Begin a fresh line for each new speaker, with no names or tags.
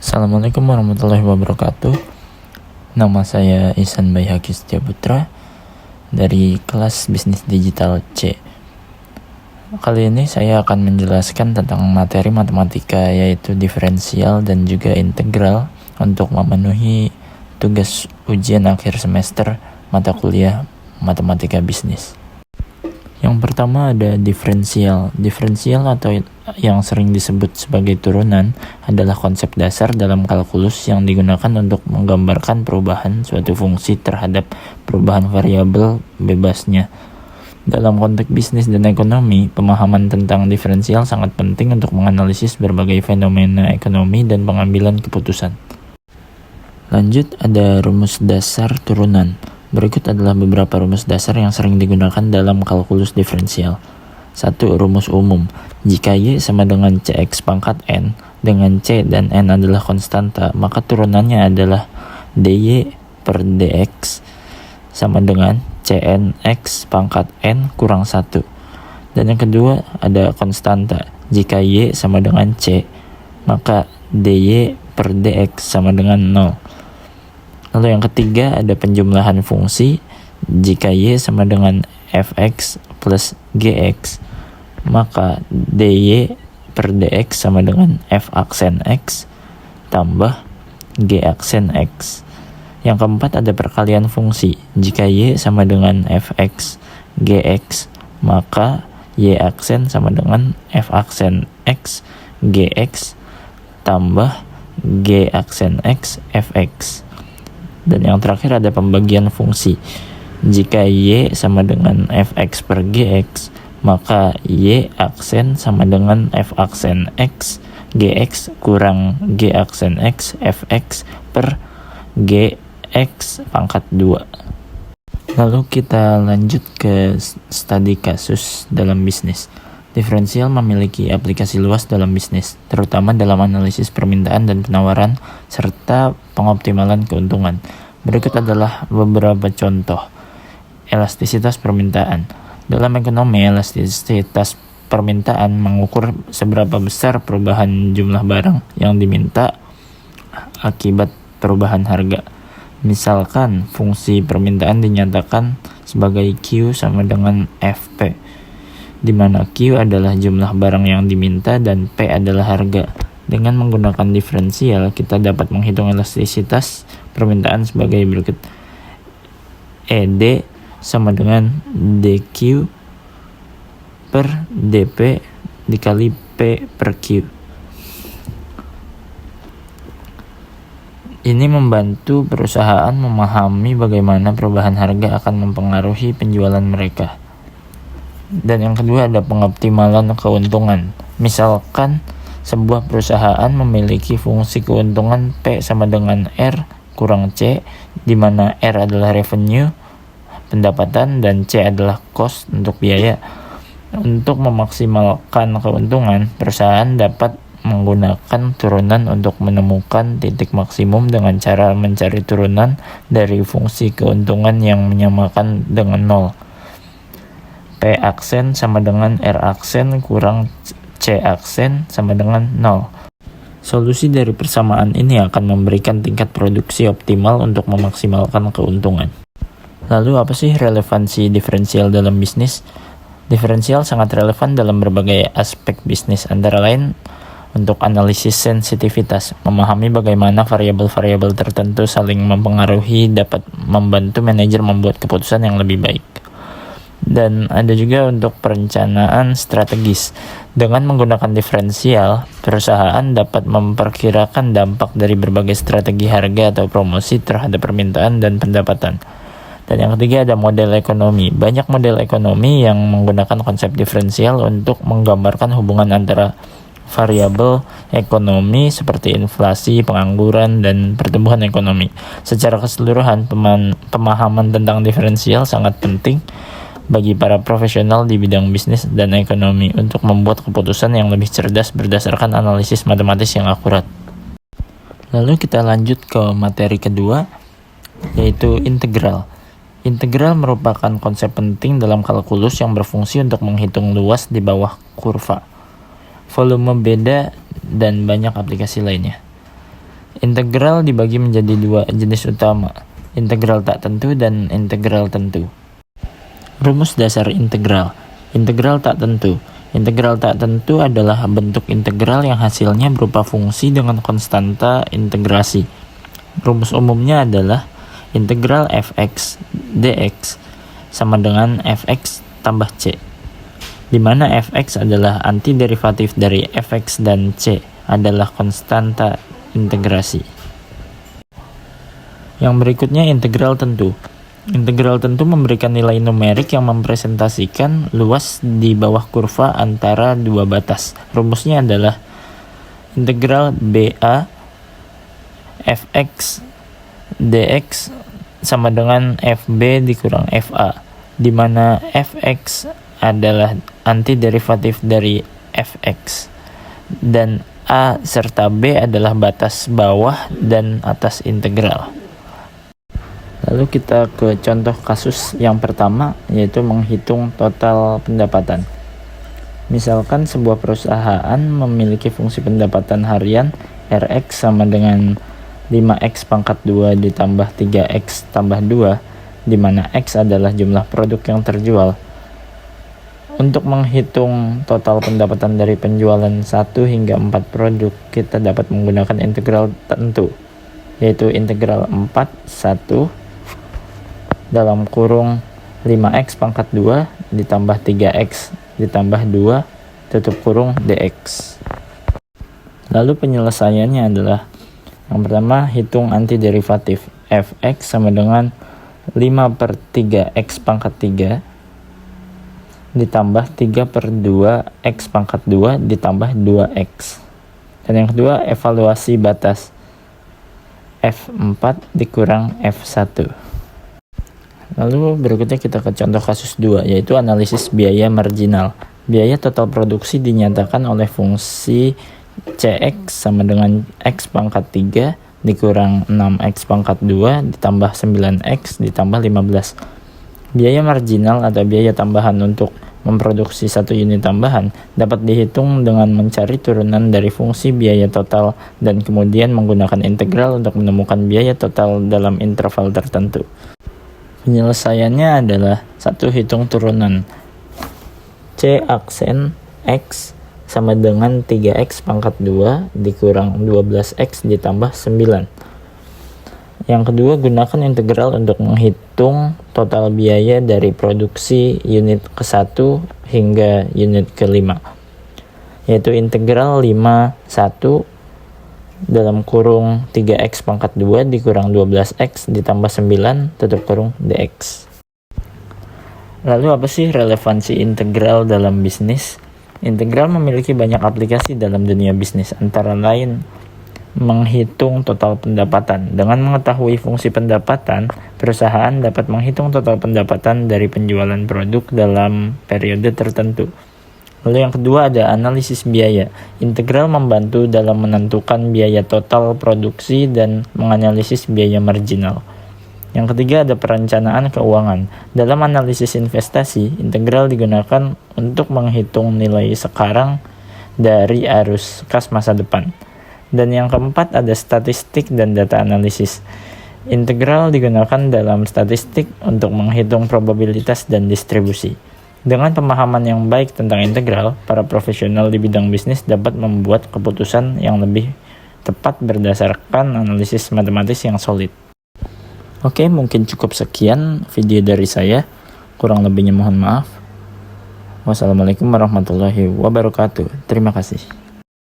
Assalamualaikum warahmatullahi wabarakatuh. Nama saya Ihsan Baihaqi Setiaputra dari kelas Bisnis Digital C. Kali ini saya akan menjelaskan tentang materi matematika, yaitu diferensial dan juga integral untuk memenuhi tugas ujian akhir semester mata kuliah matematika bisnis. Yang pertama ada diferensial. Diferensial atau yang sering disebut sebagai turunan adalah konsep dasar dalam kalkulus yang digunakan untuk menggambarkan perubahan suatu fungsi terhadap perubahan variabel bebasnya. Dalam konteks bisnis dan ekonomi, pemahaman tentang diferensial sangat penting untuk menganalisis berbagai fenomena ekonomi dan pengambilan keputusan. Lanjut, ada rumus dasar turunan. Berikut adalah beberapa rumus dasar yang sering digunakan dalam kalkulus diferensial. 1. Rumus umum. Jika Y sama dengan CX pangkat N, dengan C dan N adalah konstanta, maka turunannya adalah DY per DX sama dengan CNX pangkat N kurang 1. Dan yang kedua ada konstanta. Jika Y sama dengan C, maka DY per DX sama dengan 0. Lalu yang ketiga ada penjumlahan fungsi. Jika Y sama dengan fx plus gx, maka dy per dx sama dengan f aksen x tambah g aksen x. Yang keempat ada perkalian fungsi. Jika Y sama dengan fx gx, maka y aksen sama dengan f aksen x gx tambah g aksen x fx. Dan yang terakhir ada pembagian fungsi. Jika Y sama dengan fx per gx, maka Y aksen sama dengan f aksen x gx kurang g aksen x fx per gx pangkat 2. Lalu kita lanjut ke studi kasus dalam bisnis. Diferensial memiliki aplikasi luas dalam bisnis, terutama dalam analisis permintaan dan penawaran, serta pengoptimalan keuntungan. Berikut adalah beberapa contoh. Elastisitas permintaan. Dalam ekonomi, elastisitas permintaan mengukur seberapa besar perubahan jumlah barang yang diminta akibat perubahan harga. Misalkan, fungsi permintaan dinyatakan sebagai Q sama dengan Fp, di mana Q adalah jumlah barang yang diminta dan P adalah harga. Dengan menggunakan diferensial, kita dapat menghitung elastisitas permintaan sebagai berikut. ED sama dengan DQ per DP dikali P per Q. Ini membantu perusahaan memahami bagaimana perubahan harga akan mempengaruhi penjualan mereka. Dan yang kedua ada pengoptimalan keuntungan. Misalkan sebuah perusahaan memiliki fungsi keuntungan P sama dengan R kurang C, di mana R adalah revenue, pendapatan, dan C adalah cost untuk biaya. Untuk memaksimalkan keuntungan, perusahaan dapat menggunakan turunan untuk menemukan titik maksimum dengan cara mencari turunan dari fungsi keuntungan yang menyamakan dengan 0. P aksen sama dengan R aksen kurang C aksen sama dengan 0. Solusi dari persamaan ini akan memberikan tingkat produksi optimal untuk memaksimalkan keuntungan. Lalu apa sih relevansi diferensial dalam bisnis? Diferensial sangat relevan dalam berbagai aspek bisnis, antara lain untuk analisis sensitivitas. Memahami bagaimana variabel-variabel tertentu saling mempengaruhi dapat membantu manajer membuat keputusan yang lebih baik. Dan ada juga untuk perencanaan strategis. Dengan menggunakan diferensial, perusahaan dapat memperkirakan dampak dari berbagai strategi harga atau promosi terhadap permintaan dan pendapatan. Dan yang ketiga ada model ekonomi. Banyak model ekonomi yang menggunakan konsep diferensial untuk menggambarkan hubungan antara variabel ekonomi seperti inflasi, pengangguran, dan pertumbuhan ekonomi. Secara keseluruhan, pemahaman tentang diferensial sangat penting bagi para profesional di bidang bisnis dan ekonomi untuk membuat keputusan yang lebih cerdas berdasarkan analisis matematis yang akurat. Lalu kita lanjut ke materi kedua, yaitu integral. Integral merupakan konsep penting dalam kalkulus yang berfungsi untuk menghitung luas di bawah kurva, volume beda, dan banyak aplikasi lainnya. Integral dibagi menjadi dua jenis utama, integral tak tentu dan integral tentu. Rumus dasar integral. Integral tak tentu. Integral tak tentu adalah bentuk integral yang hasilnya berupa fungsi dengan konstanta integrasi. Rumus umumnya adalah integral fx dx sama dengan fx tambah c, di mana fx adalah antiderivatif dari fx dan c adalah konstanta integrasi. Yang berikutnya integral tentu. Integral tentu memberikan nilai numerik yang mempresentasikan luas di bawah kurva antara dua batas. Rumusnya adalah integral BA fx dx sama dengan fb dikurang fa, di mana fx adalah antiderivatif dari fx dan a serta b adalah batas bawah dan atas integral. Lalu kita ke contoh kasus yang pertama, yaitu menghitung total pendapatan. Misalkan sebuah perusahaan memiliki fungsi pendapatan harian Rx sama dengan 5x pangkat 2 ditambah 3x tambah 2, di mana x adalah jumlah produk yang terjual. Untuk menghitung total pendapatan dari penjualan 1 hingga 4 produk, kita dapat menggunakan integral tentu, yaitu integral 1 dalam kurung 5x pangkat 2 ditambah 3x ditambah 2 tutup kurung dx. Lalu penyelesaiannya adalah yang pertama, hitung antiderivatif fx sama dengan 5/3x pangkat 3 ditambah 3/2x pangkat 2 ditambah 2x. Dan yang kedua, evaluasi batas f4 dikurang f1. Lalu berikutnya kita ke contoh kasus 2, yaitu analisis biaya marginal. Biaya total produksi dinyatakan oleh fungsi Cx sama dengan x pangkat 3 dikurang 6x pangkat 2 ditambah 9x ditambah 15. Biaya marginal atau biaya tambahan untuk memproduksi satu unit tambahan dapat dihitung dengan mencari turunan dari fungsi biaya total dan kemudian menggunakan integral untuk menemukan biaya total dalam interval tertentu. Penyelesaiannya adalah 1. Hitung turunan C aksen X sama dengan 3x pangkat 2 dikurang 12x ditambah 9. Yang kedua, gunakan integral untuk menghitung total biaya dari produksi unit ke-1 hingga unit ke-5, yaitu integral 5/1 dalam kurung 3x pangkat 2 dikurang 12x ditambah 9 tutup kurung dx. Lalu apa sih relevansi integral dalam bisnis? Integral memiliki banyak aplikasi dalam dunia bisnis, antara lain menghitung total pendapatan. Dengan mengetahui fungsi pendapatan, perusahaan dapat menghitung total pendapatan dari penjualan produk dalam periode tertentu. Lalu yang kedua ada analisis biaya. Integral membantu dalam menentukan biaya total produksi dan menganalisis biaya marginal. Yang ketiga ada perencanaan keuangan. Dalam analisis investasi, integral digunakan untuk menghitung nilai sekarang dari arus kas masa depan. Dan yang keempat ada statistik dan data analisis. Integral digunakan dalam statistik untuk menghitung probabilitas dan distribusi. Dengan pemahaman yang baik tentang integral, para profesional di bidang bisnis dapat membuat keputusan yang lebih tepat berdasarkan analisis matematis yang solid. Oke, mungkin cukup sekian video dari saya. Kurang lebihnya mohon maaf. Wassalamualaikum warahmatullahi wabarakatuh. Terima kasih.